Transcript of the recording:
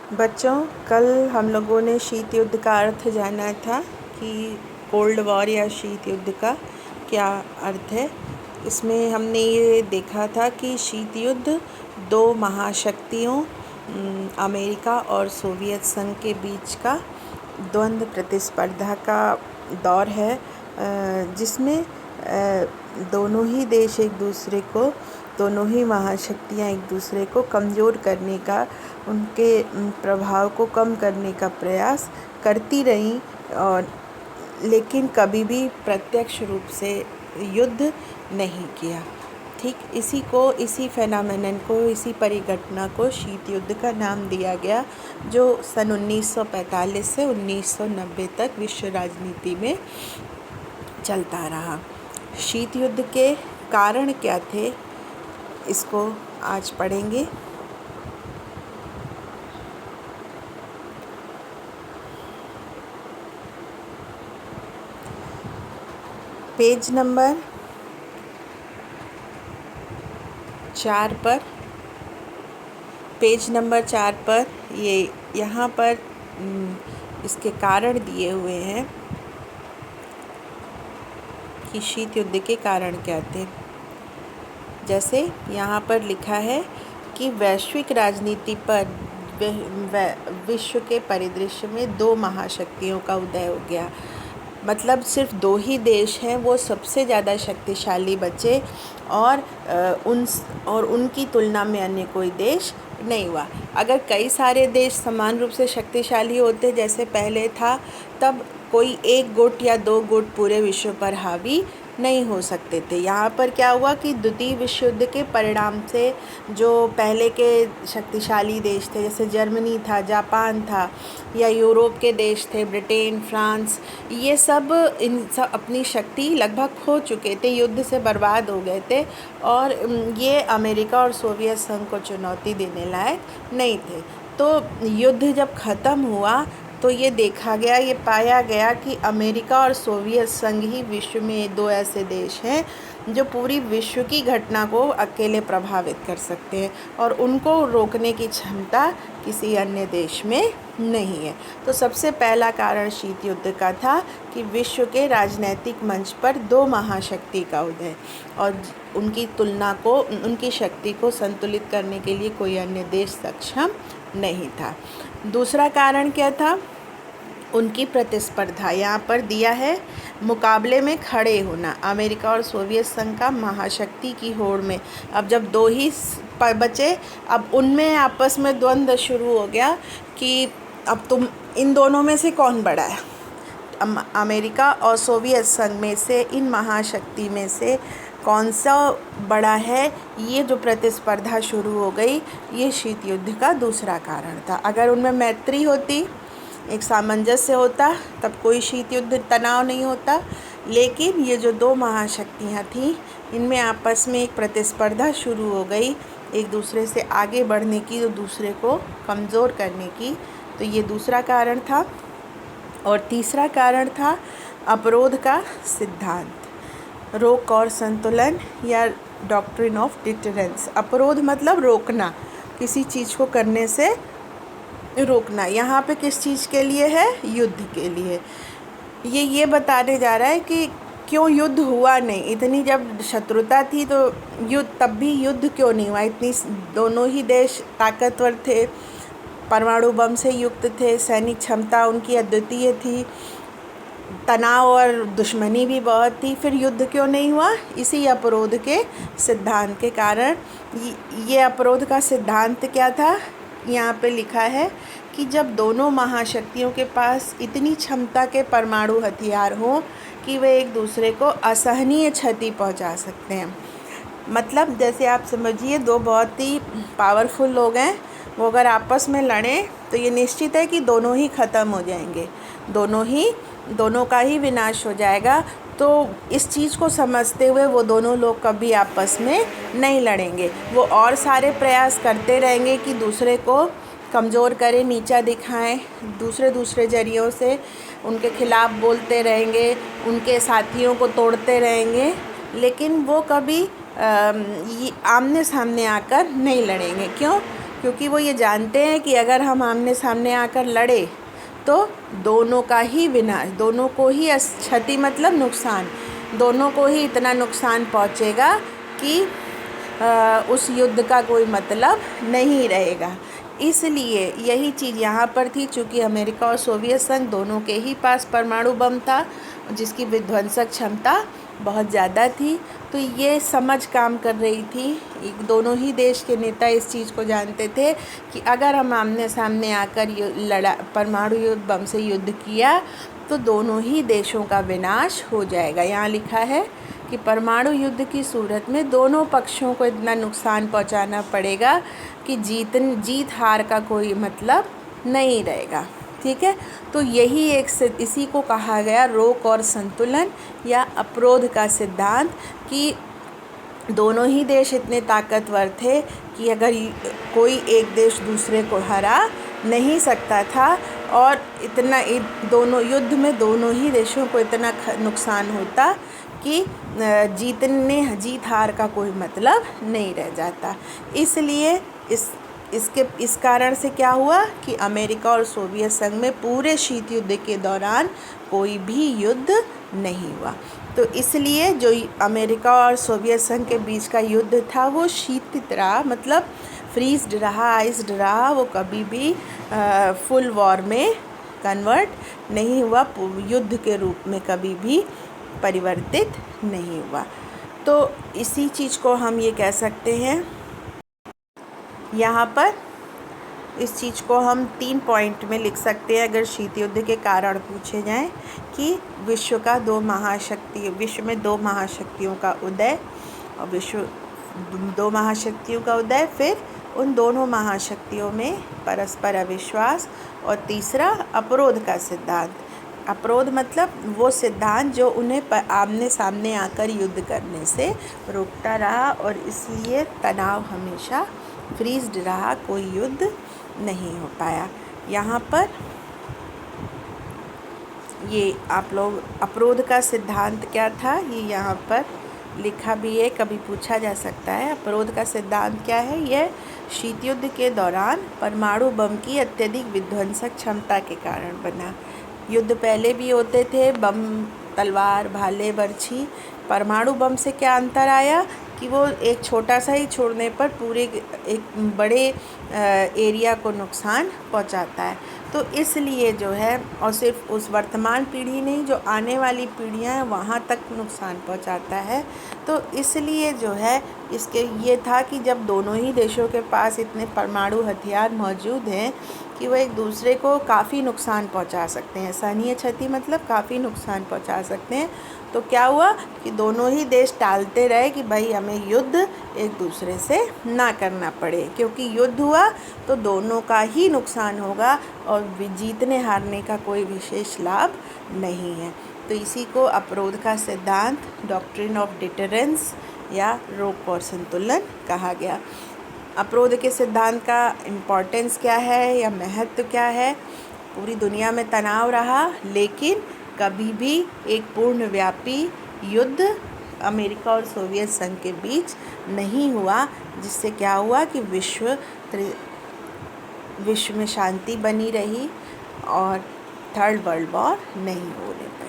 बच्चों, कल हम लोगों ने शीत युद्ध का अर्थ जाना था कि कोल्ड वॉर या शीत युद्ध का क्या अर्थ है। इसमें हमने ये देखा था कि शीत युद्ध दो महाशक्तियों अमेरिका और सोवियत संघ के बीच का द्वंद्व प्रतिस्पर्धा का दौर है, जिसमें दोनों ही देश एक दूसरे को, दोनों ही महाशक्तियाँ एक दूसरे को कमज़ोर करने का, उनके प्रभाव को कम करने का प्रयास करती रहीं, और लेकिन कभी भी प्रत्यक्ष रूप से युद्ध नहीं किया। ठीक इसी फेनोमेनन को, इसी परिघटना को शीत युद्ध का नाम दिया गया, जो सन 1945 से 1990 तक विश्व राजनीति में चलता रहा। शीत युद्ध के कारण क्या थे, इसको आज पढ़ेंगे। पेज नंबर 4 पर ये यहाँ पर इसके कारण दिए हुए हैं कि शीत युद्ध के कारण क्या थे। जैसे यहाँ पर लिखा है कि वैश्विक राजनीति पर विश्व के परिदृश्य में दो महाशक्तियों का उदय हो गया। मतलब सिर्फ दो ही देश हैं वो सबसे ज़्यादा शक्तिशाली बचे, और उनकी तुलना में अन्य कोई देश नहीं हुआ। अगर कई सारे देश समान रूप से शक्तिशाली होते जैसे पहले था, तब कोई एक गुट या दो गुट पूरे विश्व पर हावी नहीं हो सकते थे। यहाँ पर क्या हुआ कि द्वितीय विश्व युद्ध के परिणाम से जो पहले के शक्तिशाली देश थे, जैसे जर्मनी था, जापान था, या यूरोप के देश थे, ब्रिटेन, फ्रांस, ये सब अपनी शक्ति लगभग खो चुके थे, युद्ध से बर्बाद हो गए थे, और ये अमेरिका और सोवियत संघ को चुनौती देने लायक नहीं थे। तो युद्ध जब ख़त्म हुआ तो ये देखा गया, ये पाया गया कि अमेरिका और सोवियत संघ ही विश्व में दो ऐसे देश हैं जो पूरी विश्व की घटना को अकेले प्रभावित कर सकते हैं, और उनको रोकने की क्षमता किसी अन्य देश में नहीं है। तो सबसे पहला कारण शीत युद्ध का था कि विश्व के राजनैतिक मंच पर दो महाशक्ति का उदय, और उनकी तुलना को, उनकी शक्ति को संतुलित करने के लिए कोई अन्य देश सक्षम नहीं था। दूसरा कारण क्या था? उनकी प्रतिस्पर्धा। यहाँ पर दिया है मुकाबले में खड़े होना। अमेरिका और सोवियत संघ का महाशक्ति की होड़ में अब जब दो ही बचे, अब उनमें आपस में द्वंद्व शुरू हो गया कि अब तुम इन दोनों में से कौन बड़ा है। अमेरिका और सोवियत संघ में से, इन महाशक्ति में से कौन सा बड़ा है, ये जो प्रतिस्पर्धा शुरू हो गई, ये शीत युद्ध का दूसरा कारण था। अगर उनमें मैत्री होती, एक सामंजस्य होता, तब कोई शीत युद्ध तनाव नहीं होता। लेकिन ये जो दो महाशक्तियाँ थीं, इनमें आपस में एक प्रतिस्पर्धा शुरू हो गई, एक दूसरे से आगे बढ़ने की, तो दूसरे को कमज़ोर करने की। तो ये दूसरा कारण था। और तीसरा कारण था अवरोध का सिद्धांत, रोक और संतुलन, या डॉक्ट्रिन ऑफ डिटरेंस। अवरोध मतलब रोकना, किसी चीज़ को करने से रोकना। यहाँ पे किस चीज़ के लिए है? युद्ध के लिए। ये बताने जा रहा है कि क्यों युद्ध हुआ नहीं। इतनी जब शत्रुता थी तो तब भी युद्ध क्यों नहीं हुआ। इतनी दोनों ही देश ताकतवर थे, परमाणु बम से युक्त थे, सैनिक क्षमता उनकी अद्वितीय थी, तनाव और दुश्मनी भी बहुत थी, फिर युद्ध क्यों नहीं हुआ? इसी अवरोध के सिद्धांत के कारण। ये अवरोध का सिद्धांत क्या था? यहाँ पे लिखा है कि जब दोनों महाशक्तियों के पास इतनी क्षमता के परमाणु हथियार हों कि वे एक दूसरे को असहनीय क्षति पहुँचा सकते हैं। मतलब जैसे आप समझिए, दो बहुत ही पावरफुल लोग हैं, वो अगर आपस में लड़ें तो ये निश्चित है कि दोनों ही ख़त्म हो जाएंगे, दोनों का ही विनाश हो जाएगा। तो इस चीज़ को समझते हुए वो दोनों लोग कभी आपस में नहीं लड़ेंगे। वो और सारे प्रयास करते रहेंगे कि दूसरे को कमज़ोर करें, नीचा दिखाएं, दूसरे जरियों से उनके खिलाफ़ बोलते रहेंगे, उनके साथियों को तोड़ते रहेंगे, लेकिन वो कभी आमने सामने आकर नहीं लड़ेंगे। क्यों? क्योंकि वो ये जानते हैं कि अगर हम आमने सामने आकर लड़े तो दोनों का ही विनाश, दोनों को ही क्षति मतलब नुकसान, दोनों को ही इतना नुकसान पहुंचेगा कि उस युद्ध का कोई मतलब नहीं रहेगा। इसलिए यही चीज़ यहाँ पर थी। चूँकि अमेरिका और सोवियत संघ दोनों के ही पास परमाणु बम था जिसकी विध्वंसक क्षमता बहुत ज़्यादा थी, तो ये समझ काम कर रही थी। दोनों ही देश के नेता इस चीज़ को जानते थे कि अगर हम आमने सामने आकर परमाणु युद्ध बम से युद्ध किया तो दोनों ही देशों का विनाश हो जाएगा। यहाँ लिखा है कि परमाणु युद्ध की सूरत में दोनों पक्षों को इतना नुकसान पहुंचाना पड़ेगा कि जीत हार का कोई मतलब नहीं रहेगा। ठीक है, तो यही इसी को कहा गया रोक और संतुलन या अवरोध का सिद्धांत, कि दोनों ही देश इतने ताकतवर थे कि अगर कोई एक देश दूसरे को हरा नहीं सकता था और इतना दोनों युद्ध में दोनों ही देशों को इतना नुकसान होता कि जीत हार का कोई मतलब नहीं रह जाता। इसलिए इस कारण से क्या हुआ कि अमेरिका और सोवियत संघ में पूरे शीत युद्ध के दौरान कोई भी युद्ध नहीं हुआ। तो इसलिए जो अमेरिका और सोवियत संघ के बीच का युद्ध था वो शीतित रहा, मतलब फ्रीज्ड रहा, आइस्ड रहा, वो कभी भी फुल वॉर में कन्वर्ट नहीं हुआ, युद्ध के रूप में कभी भी परिवर्तित नहीं हुआ। तो इसी चीज़ को हम ये कह सकते हैं। यहाँ पर इस चीज़ को हम 3 पॉइंट में लिख सकते हैं अगर शीत युद्ध के कारण पूछे जाएं, कि विश्व में 2 महाशक्तियों का उदय और 2 महाशक्तियों का उदय, फिर उन दोनों महाशक्तियों में परस्पर अविश्वास, और तीसरा अवरोध का सिद्धांत। अवरोध मतलब वो सिद्धांत जो उन्हें आमने सामने आकर युद्ध करने से रोकता रहा और इसलिए तनाव हमेशा फ्रीज्ड रहा, कोई युद्ध नहीं हो पाया। यहाँ पर ये आप लोग अवरोध का सिद्धांत क्या था ये यहाँ पर लिखा भी है, कभी पूछा जा सकता है। अवरोध का सिद्धांत क्या है? यह शीत युद्ध के दौरान परमाणु बम की अत्यधिक विध्वंसक क्षमता के कारण बना। युद्ध पहले भी होते थे, बम, तलवार, भाले, बर्छी। परमाणु बम से क्या अंतर आया कि वो एक छोटा सा ही छोड़ने पर पूरे एक बड़े एरिया को नुकसान पहुंचाता है। तो इसलिए जो है, और सिर्फ उस वर्तमान पीढ़ी नहीं, जो आने वाली पीढ़ियां हैं वहाँ तक नुकसान पहुंचाता है। तो इसलिए जो है इसके ये था कि जब दोनों ही देशों के पास इतने परमाणु हथियार मौजूद हैं कि वो एक दूसरे को काफ़ी नुकसान पहुंचा सकते हैं, सहनीय क्षति मतलब काफ़ी नुकसान पहुंचा सकते हैं, तो क्या हुआ कि दोनों ही देश टालते रहे कि भाई हमें युद्ध एक दूसरे से ना करना पड़े, क्योंकि युद्ध हुआ तो दोनों का ही नुकसान होगा और जीतने हारने का कोई विशेष लाभ नहीं है। तो इसी को अवरोध का सिद्धांत, डॉक्ट्रिन ऑफ डिटरेंस या रोक और संतुलन कहा गया। अवरोध के सिद्धांत का इम्पोर्टेंस क्या है या महत्व क्या है? पूरी दुनिया में तनाव रहा, लेकिन कभी भी एक पूर्णव्यापी युद्ध अमेरिका और सोवियत संघ के बीच नहीं हुआ, जिससे क्या हुआ कि विश्व में शांति बनी रही और 3rd वर्ल्ड वॉर नहीं होने पाई।